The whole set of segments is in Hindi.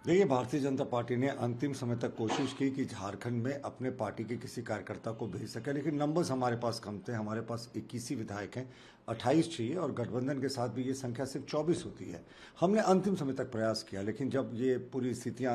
देखिए, भारतीय जनता पार्टी ने अंतिम समय तक कोशिश की कि झारखंड में अपने पार्टी के किसी कार्यकर्ता को भेज सके, लेकिन नंबर्स हमारे पास कम थे। हमारे पास 21 ही विधायक हैं, 28 चाहिए, और गठबंधन के साथ भी ये संख्या सिर्फ 24 होती है। हमने अंतिम समय तक प्रयास किया, लेकिन जब ये पूरी स्थितियां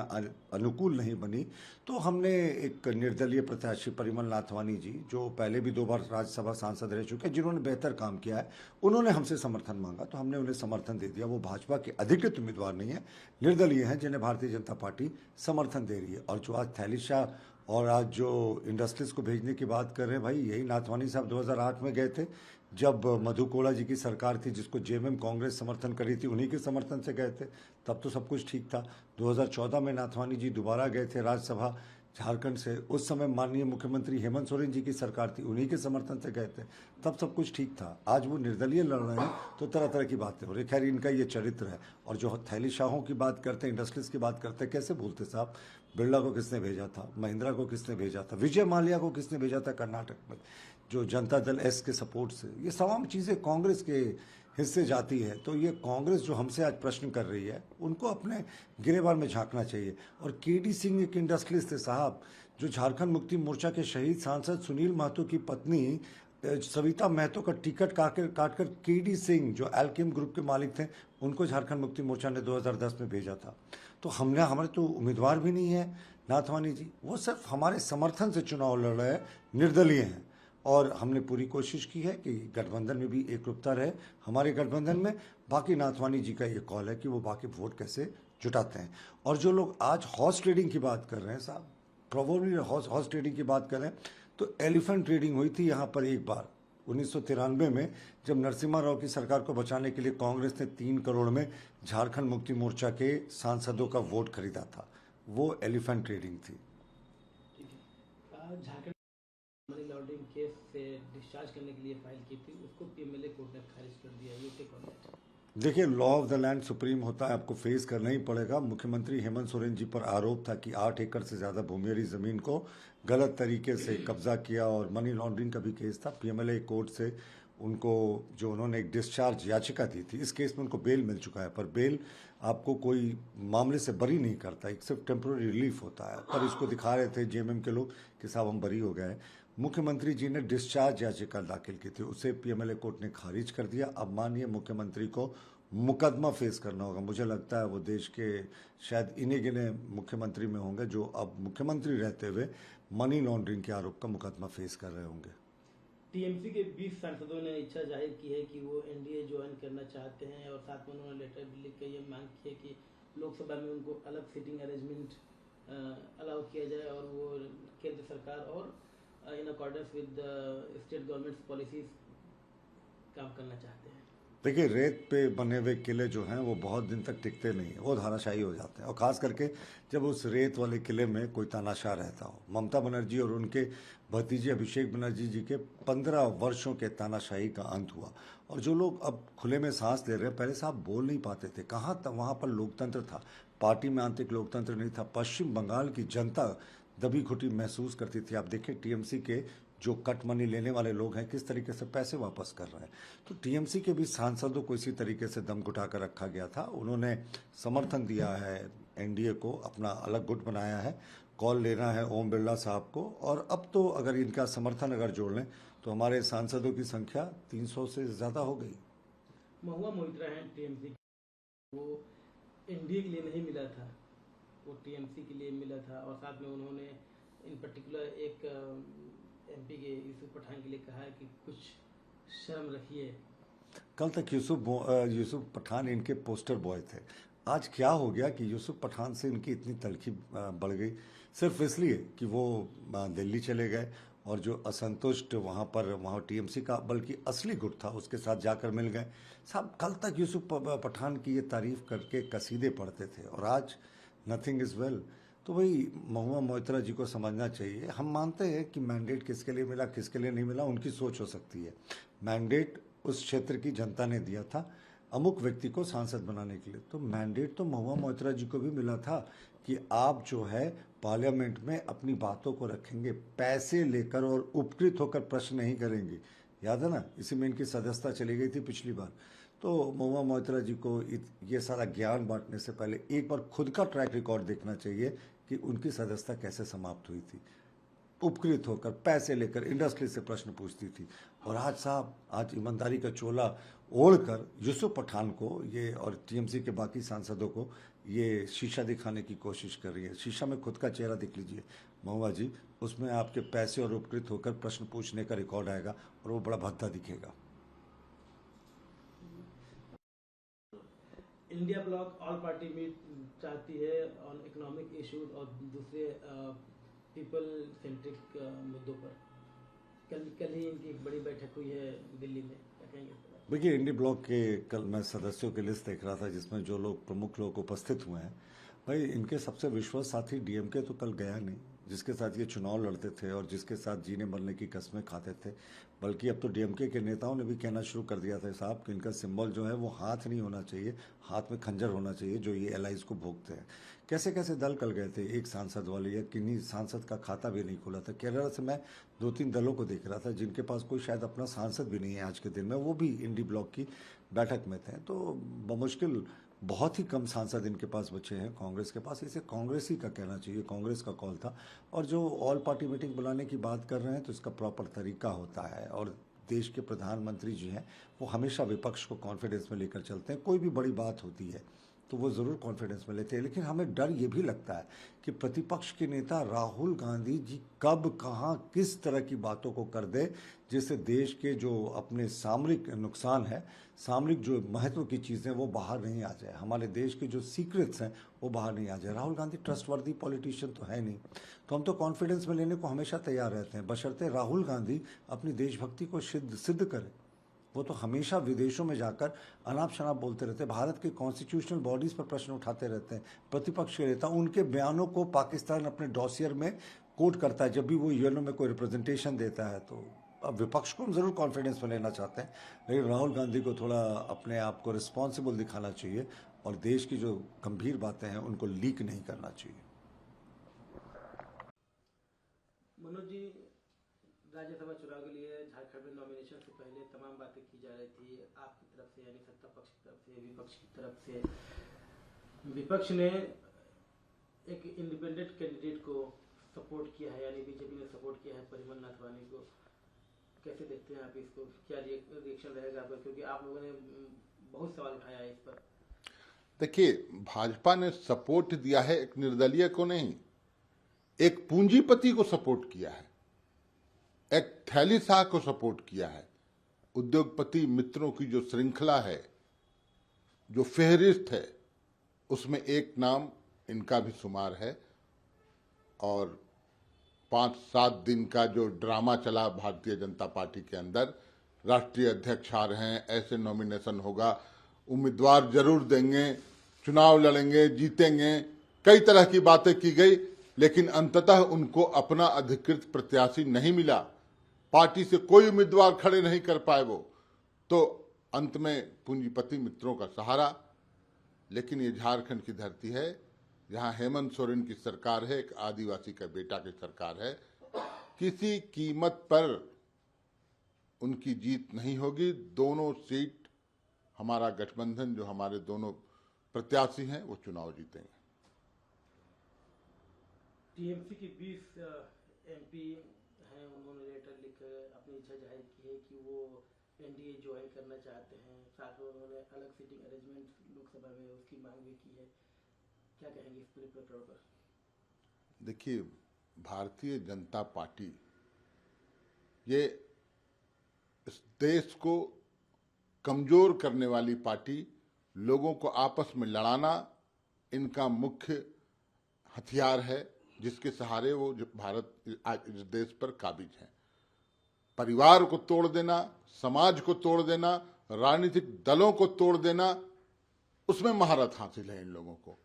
अनुकूल नहीं बनी तो हमने एक निर्दलीय प्रत्याशी परिमल नाथवानी जी, जो पहले भी 2 बार राज्यसभा सांसद रह चुके हैं, जिन्होंने बेहतर काम किया है, उन्होंने हमसे समर्थन मांगा तो हमने उन्हें समर्थन दे दिया। वो भाजपा के अधिकृत उम्मीदवार नहीं है, निर्दलीय हैं, जिन्हें भारतीय जनता पार्टी समर्थन दे रही है। और जो आज थैली शाह और आज जो इंडस्ट्रीज को भेजने की बात कर रहे हैं, भाई यही नाथवानी साहब 2008 में गए थे, जब मधु कोड़ा जी की सरकार थी, जिसको जेएमएम कांग्रेस समर्थन करी थी, उन्हीं के समर्थन से गए थे। तब तो सब कुछ ठीक था। 2014 में नाथवानी जी दोबारा गए थे राज्यसभा झारखंड से, उस समय माननीय मुख्यमंत्री हेमंत सोरेन जी की सरकार थी, उन्हीं के समर्थन से गए थे, तब सब कुछ ठीक था। आज वो निर्दलीय लड़ रहे हैं तो तरह तरह की बातें हो रही। खैर, इनका ये चरित्र है। और जो थैली शाहों की बात करते हैं, इंडस्ट्रीज की बात करते हैं, कैसे बोलते साहब? बिरला को किसने भेजा था? महिंद्रा को किसने भेजा था? विजय माल्या को किसने भेजा था कर्नाटक में, जो जनता दल एस के सपोर्ट से? ये तमाम चीज़ें कांग्रेस के हिस्से जाती है। तो ये कांग्रेस जो हमसे आज प्रश्न कर रही है, उनको अपने गिरेबान में झांकना चाहिए। और केडी सिंह एक इंडस्ट्रियलिस्ट थे साहब, जो झारखंड मुक्ति मोर्चा के शहीद सांसद सुनील महतो की पत्नी सविता महतो का टिकट काटकर केडी सिंह, जो एल्केम ग्रुप के मालिक थे, उनको झारखंड मुक्ति मोर्चा ने 2010 में भेजा था। तो हमारे तो उम्मीदवार भी नहीं है नाथवानी जी, वो सिर्फ हमारे समर्थन से चुनाव लड़ रहे हैं, निर्दलीय हैं। और हमने पूरी कोशिश की है कि गठबंधन में भी एकरूपता रहे हमारे गठबंधन में। बाकी नाथवानी जी का ये कॉल है कि वो बाकी वोट कैसे जुटाते हैं। और जो लोग आज हॉर्स ट्रेडिंग की बात कर रहे हैं साहब, प्रोबेबली हॉर्स ट्रेडिंग की बात करें तो एलिफेंट ट्रेडिंग हुई थी यहाँ पर एक बार 1993 में, जब नरसिम्हा राव की सरकार को बचाने के लिए कांग्रेस ने 3 करोड़ में झारखंड मुक्ति मोर्चा के सांसदों का वोट खरीदा था। वो एलिफेंट ट्रेडिंग थी। झारखंड मनी लॉन्ड्रिंग केस से डिस्चार्ज करने के लिए फाइल की थी, उसको पीएमएलए कोर्ट ने खारिज कर दिया। ये क्या कमेंट? देखिए, law of the land supreme होता है, आपको फेस करना ही पड़ेगा। मुख्यमंत्री हेमंत सोरेन जी पर आरोप था कि 8 एकड़ से ज़्यादा भूमियरी ज़मीन को गलत तरीके से कब्जा किया, और मनी लॉन्ड्रिंग का भी केस था। पीएमएलए कोर्ट से उनको जो उन्होंने एक डिस्चार्ज याचिका दी थी, इस केस में उनको बेल मिल चुका है। पर बेल आपको कोई मामले से बरी नहीं करता, एक सिर्फ टेम्प्रोरी रिलीफ होता है। पर इसको दिखा रहे थे जेएमएम के लोग कि साहब हम बरी हो गए। मुख्यमंत्री जी ने डिस्चार्ज याचिका दाखिल की थी, उसे पीएमएलए कोर्ट ने खारिज कर दिया। अब माननीय मुख्यमंत्री को मुकदमा फेस करना होगा। मुझे लगता है वो देश के शायद इन्हीं गिने मुख्यमंत्री में होंगे जो अब मुख्यमंत्री रहते हुए मनी लॉन्ड्रिंग के आरोप का मुकदमा फेस कर रहे होंगे। टीएमसी के 20 सांसदों ने इच्छा जाहिर की है कि वो एनडीए ज्वाइन करना चाहते हैं, और साथ में उन्होंने लेटर भी लिख कर ये मांग की है कि लोकसभा में उनको अलग सीटिंग अरेंजमेंट अलाउ किया जाए, और वो केंद्र सरकार और in accordance with state governments policies काम करना चाहते हैं। देखिए, रेत पे बने हुए किले जो हैं वो बहुत दिन तक टिकते नहीं हैं, वो धाराशायी हो जाते हैं। और ख़ास करके जब उस रेत वाले किले में कोई तानाशाह रहता हो। ममता बनर्जी और उनके भतीजे अभिषेक बनर्जी जी के 15 वर्षों के तानाशाही का अंत हुआ। और जो लोग अब खुले में सांस ले रहे हैं, पहले साहब बोल नहीं पाते थे, कहाँ तक वहाँ पर लोकतंत्र था, पार्टी में आंतरिक लोकतंत्र नहीं था। पश्चिम बंगाल की जनता दबी घुटी महसूस करती थी। आप देखें टीएमसी के जो कट मनी लेने वाले लोग हैं किस तरीके से पैसे वापस कर रहे हैं। तो टीएमसी के भी सांसदों को इसी तरीके से दम घुटा कर रखा गया था। उन्होंने समर्थन दिया है एनडीए को, अपना अलग गुट बनाया है। कॉल लेना है ओम बिरला साहब को, और अब तो अगर इनका समर्थन अगर जोड़ लें तो हमारे सांसदों की संख्या 300 से ज़्यादा हो गई। महुआ मोइत्रा हैं टीएमसी, वो एनडीए के लिए नहीं मिला था, वो टीएमसी के लिए मिला था। और साथ में उन्होंने इन पर्टिकुलर एक एमपी के यूसुफ पठान के लिए कहा है कि कुछ शर्म रखिए। कल तक यूसुफ पठान इनके पोस्टर बॉय थे। आज क्या हो गया कि यूसुफ पठान से इनकी इतनी तलखी बढ़ गई, सिर्फ इसलिए कि वो दिल्ली चले गए, और जो असंतुष्ट वहाँ टीएमसी का बल्कि असली गुट था उसके साथ जाकर मिल गए। साहब, कल तक यूसुफ पठान की ये तारीफ करके कसीदे पढ़ते थे, और आज नथिंग इज़ वेल। तो भाई महुआ मोइत्रा जी को समझना चाहिए। हम मानते हैं कि मैंडेट किसके लिए मिला किसके लिए नहीं मिला उनकी सोच हो सकती है। मैंडेट उस क्षेत्र की जनता ने दिया था अमुक व्यक्ति को सांसद बनाने के लिए, तो मैंडेट तो महुआ मोइत्रा जी को भी मिला था कि आप जो है पार्लियामेंट में अपनी बातों को रखेंगे, पैसे लेकर और उपकृत होकर प्रश्न नहीं करेंगे। याद है ना, इसी में इनकी सदस्यता चली गई थी पिछली बार। तो महुआ मोइत्रा जी को ये सारा ज्ञान बांटने से पहले एक बार खुद का ट्रैक रिकॉर्ड देखना चाहिए कि उनकी सदस्यता कैसे समाप्त हुई थी। उपकृत होकर पैसे लेकर इंडस्ट्री से प्रश्न पूछती थी। और आज साहब, आज ईमानदारी का चोला ओढ़कर यूसुफ पठान को ये और टीएमसी के बाकी सांसदों को ये शीशा दिखाने की कोशिश कर रही है। शीशा में खुद का चेहरा देख लीजिए महुआ जी, उसमें आपके पैसे और उपकृत होकर प्रश्न पूछने का रिकॉर्ड आएगा और वो बड़ा भद्दा दिखेगा। India bloc all party meet चाहती है ऑन इकोनॉमिक इश्यूज और दूसरे पीपल सेंट्रिक मुद्दों पर। कल ही इनकी एक बड़ी बैठक हुई है दिल्ली में, क्या कहेंगे? देखिए, इंडी ब्लॉक के कल मैं सदस्यों की लिस्ट देख रहा था जिसमें जो लोग प्रमुख लोग उपस्थित हुए हैं, भाई इनके सबसे विश्वास साथी डीएमके तो कल गया नहीं, जिसके साथ ये चुनाव लड़ते थे और जिसके साथ जीने मरने की कस्में खाते थे। बल्कि अब तो डीएमके के नेताओं ने भी कहना शुरू कर दिया था साहब कि इनका सिंबल जो है वो हाथ नहीं होना चाहिए, हाथ में खंजर होना चाहिए जो ये एलाइज को भोगते हैं। कैसे कैसे दल कल गए थे, एक सांसद वाले या किन्हीं सांसद का खाता भी नहीं खुला था। केरला से मैं 2-3 दलों को देख रहा था जिनके पास कोई शायद अपना सांसद भी नहीं है आज के दिन में, वो भी इंडी ब्लॉक की बैठक में थे। तो बमुश्किल बहुत ही कम सांसद इनके पास बचे हैं कांग्रेस के पास। इसे कांग्रेस ही का कहना चाहिए, कांग्रेस का कॉल था। और जो ऑल पार्टी मीटिंग बुलाने की बात कर रहे हैं तो इसका प्रॉपर तरीका होता है। और देश के प्रधानमंत्री जी हैं वो हमेशा विपक्ष को कॉन्फिडेंस में लेकर चलते हैं। कोई भी बड़ी बात होती है तो वो ज़रूर कॉन्फिडेंस में लेते हैं। लेकिन हमें डर ये भी लगता है कि प्रतिपक्ष के नेता राहुल गांधी जी कब कहाँ किस तरह की बातों को कर दे जिससे देश के जो अपने सामरिक नुकसान है, सामरिक जो महत्व की चीज़ें वो बाहर नहीं आ जाए, हमारे देश के जो सीक्रेट्स हैं वो बाहर नहीं आ जाए। राहुल गांधी ट्रस्टवर्दी पॉलिटिशियन तो है नहीं, तो हम तो कॉन्फिडेंस में लेने को हमेशा तैयार रहते हैं, बशर्ते राहुल गांधी अपनी देशभक्ति को सिद्ध करें। वो तो हमेशा विदेशों में जाकर अनाप शनाप बोलते रहते हैं, भारत के कॉन्स्टिट्यूशनल बॉडीज़ पर प्रश्न उठाते रहते हैं। प्रतिपक्ष के नेता उनके बयानों को पाकिस्तान अपने डॉसियर में कोट करता है जब भी वो यूएनओ में कोई रिप्रेजेंटेशन देता है। तो अब विपक्ष को हम ज़रूर कॉन्फिडेंस में लेना चाहते हैं, लेकिन राहुल गांधी को थोड़ा अपने आप को रिस्पॉन्सिबल दिखाना चाहिए और देश की जो गंभीर बातें हैं उनको लीक नहीं करना चाहिए। मनोज जी, राज्यसभा चुनाव के लिए झारखंड में नॉमिनेशन से पहले तमाम बातें की जा रही थी आपकी तरफ से, यानी सत्ता पक्ष की तरफ से, विपक्ष की तरफ से। विपक्ष ने एक इंडिपेंडेंट कैंडिडेट को सपोर्ट किया है, यानी बीजेपी ने सपोर्ट किया है परिमल नाथवानी को। कैसे देखते हैं आप इसको, क्या रिएक्शन रहेगा आपका, क्योंकि आप लोगों ने बहुत सवाल उठाया है इस पर? देखिए, भाजपा ने सपोर्ट दिया है एक निर्दलीय को नहीं, एक पूंजीपति को सपोर्ट किया है, एक थैली शाह को सपोर्ट किया है। उद्योगपति मित्रों की जो श्रृंखला है, जो फेहरिस्त है, उसमें एक नाम इनका भी शुमार है। और 5-7 दिन का जो ड्रामा चला भारतीय जनता पार्टी के अंदर, राष्ट्रीय अध्यक्ष आ रहे हैं, ऐसे नॉमिनेशन होगा, उम्मीदवार जरूर देंगे, चुनाव लड़ेंगे, जीतेंगे, कई तरह की बातें की गई, लेकिन अंततः उनको अपना अधिकृत प्रत्याशी नहीं मिला। पार्टी से कोई उम्मीदवार खड़े नहीं कर पाए वो, तो अंत में पूंजीपति मित्रों का सहारा। लेकिन ये झारखंड की धरती है जहां हेमंत सोरेन की सरकार है, एक आदिवासी का बेटा की सरकार है। किसी कीमत पर उनकी जीत नहीं होगी। दोनों सीट हमारा गठबंधन, जो हमारे दोनों प्रत्याशी हैं, वो चुनाव जीतेंगे। टीएमसी के 20 एमपी हैं, उन्होंने लेटर लिखकर अपनी इच्छा जाहिर की है कि वो एनडीए ज्वाइन करना चाहते हैं। साथ में उन्होंने अलग सीटिंग अरेंजमेंट लोकसभा में उसकी मांग भी की है। क्या कहेंगे इस पूरे प्रकरण पर? देखिए, भारतीय जनता पार्टी ये इस देश को कमजोर करने वाली पार्टी, लोगों को आपस में लड़ाना इनका मुख्य हथियार है, जिसके सहारे वो भारत आज इस देश पर काबिज है। परिवार को तोड़ देना, समाज को तोड़ देना, राजनीतिक दलों को तोड़ देना, उसमें महारत हासिल है इन लोगों को।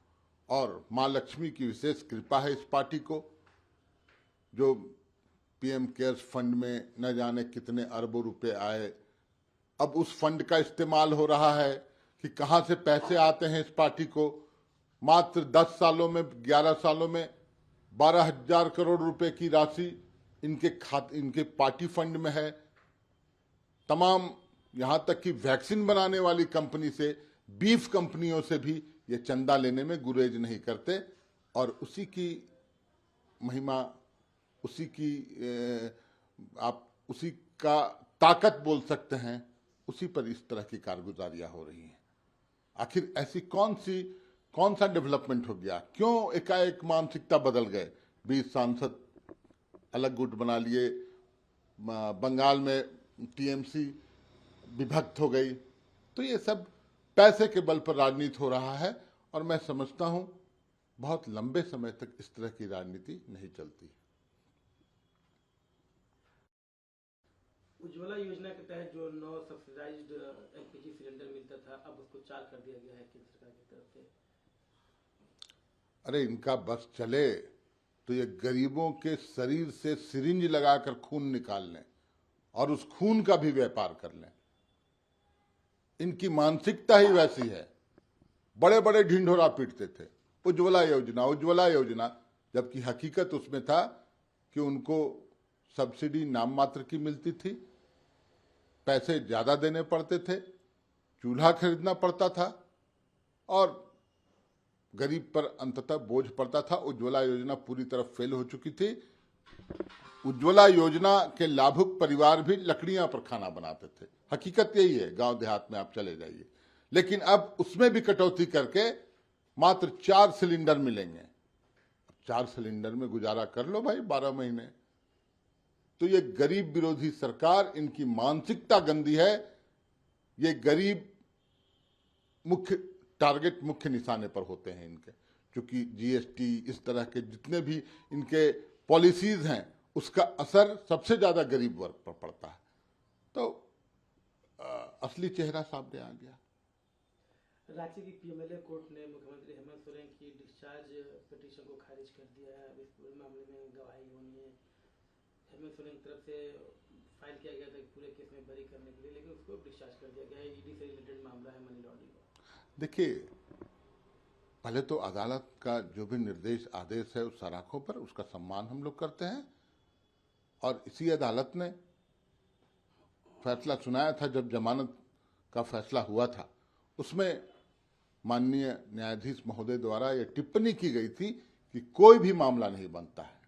और मां लक्ष्मी की विशेष कृपा है इस पार्टी को, जो पीएम केयर्स फंड में न जाने कितने अरबों रुपए आए। अब उस फंड का इस्तेमाल हो रहा है कि कहां से पैसे आते हैं इस पार्टी को। मात्र 10 सालों में, 11 सालों में 12,000 करोड़ रुपए की राशि इनके पार्टी फंड में है। तमाम यहां तक कि वैक्सीन बनाने वाली कंपनी से, बीफ कंपनियों से भी ये चंदा लेने में गुरेज नहीं करते, और उसी की महिमा, उसी की आप उसी का ताकत बोल सकते हैं, उसी पर इस तरह की कारगुजारियां हो रही हैं। आखिर ऐसी कौन सा डेवलपमेंट हो गया? क्यों एकाएक मानसिकता बदल गए? 20 सांसद अलग गुट बना लिए, बंगाल में टीएमसी विभक्त हो गई। तो ये सब पैसे के बल पर राजनीति हो रहा है, और मैं समझता हूं बहुत लंबे समय तक इस तरह की राजनीति नहीं चलती। उज्ज्वला योजना के तहत जो 9 सब्सिडाइज्ड एलपीजी सिलेंडर मिलता था, अब उसको 4 कर दिया गया है केंद्र सरकार की तरफ से। अरे इनका बस चले तो ये गरीबों के शरीर से सिरिंज लगाकर खून निकाल लें और उस खून का भी व्यापार कर लें। इनकी मानसिकता ही वैसी है। बड़े बड़े ढिंढोरा पीटते थे, उज्ज्वला योजना, जबकि हकीकत उसमें था कि उनको सब्सिडी नाम मात्र की मिलती थी, पैसे ज्यादा देने पड़ते थे, चूल्हा खरीदना पड़ता था और गरीब पर अंततः बोझ पड़ता था। उज्ज्वला योजना पूरी तरह फेल हो चुकी थी। उज्ज्वला योजना के लाभुक परिवार भी लकड़ियां पर खाना बनाते थे। हकीकत यही है, गांव देहात में आप चले जाइए। लेकिन अब उसमें भी कटौती करके मात्र 4 सिलेंडर मिलेंगे। 4 सिलेंडर में गुजारा कर लो भाई 12 महीने। तो ये गरीब विरोधी सरकार, इनकी मानसिकता गंदी है। ये गरीब मुख्य टारगेट, मुख्य निशाने पर होते हैं इनके, क्योंकि जीएसटी, इस तरह के जितने भी इनके पॉलिसीज हैं, उसका असर सबसे ज्यादा गरीब वर्ग पर पड़ता है। तो असली चेहरा सामने आ गया। रांची की पीएमएलए कोर्ट ने मुख्यमंत्री हेमंत सोरेन की डिस्चार्ज पिटीशन को खारिज कर दिया है। इस पूरे मामले में गवाही होनी है। हेमंत सोरेन की तरफ से फाइल किया गया था पूरे केस में बरी करने के लिए, लेकिन उसको डिस्चार्ज कर दिया गया है। ईडी से रिलेटेड मामला है, मनी लॉन्ड्रिंग का। देखिए, पहले तो अदालत का जो भी निर्देश आदेश है उस सराखों पर, उसका सम्मान हम लोग करते हैं। और इसी अदालत ने फैसला सुनाया था, जब जमानत का फैसला हुआ था, उसमें माननीय न्यायाधीश महोदय द्वारा यह टिप्पणी की गई थी कि कोई भी मामला नहीं बनता है।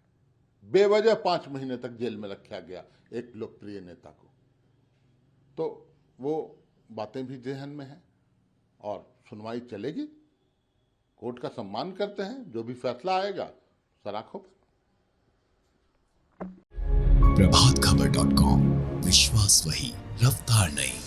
बेवजह 5 महीने तक जेल में रखा गया एक लोकप्रिय नेता को। तो वो बातें भी जेहन में हैं और सुनवाई चलेगी। कोर्ट का सम्मान करते हैं, जो भी फैसला आएगा सराखों पर। प्रभातखबर.com, विश्वास वही, रफ्तार नहीं।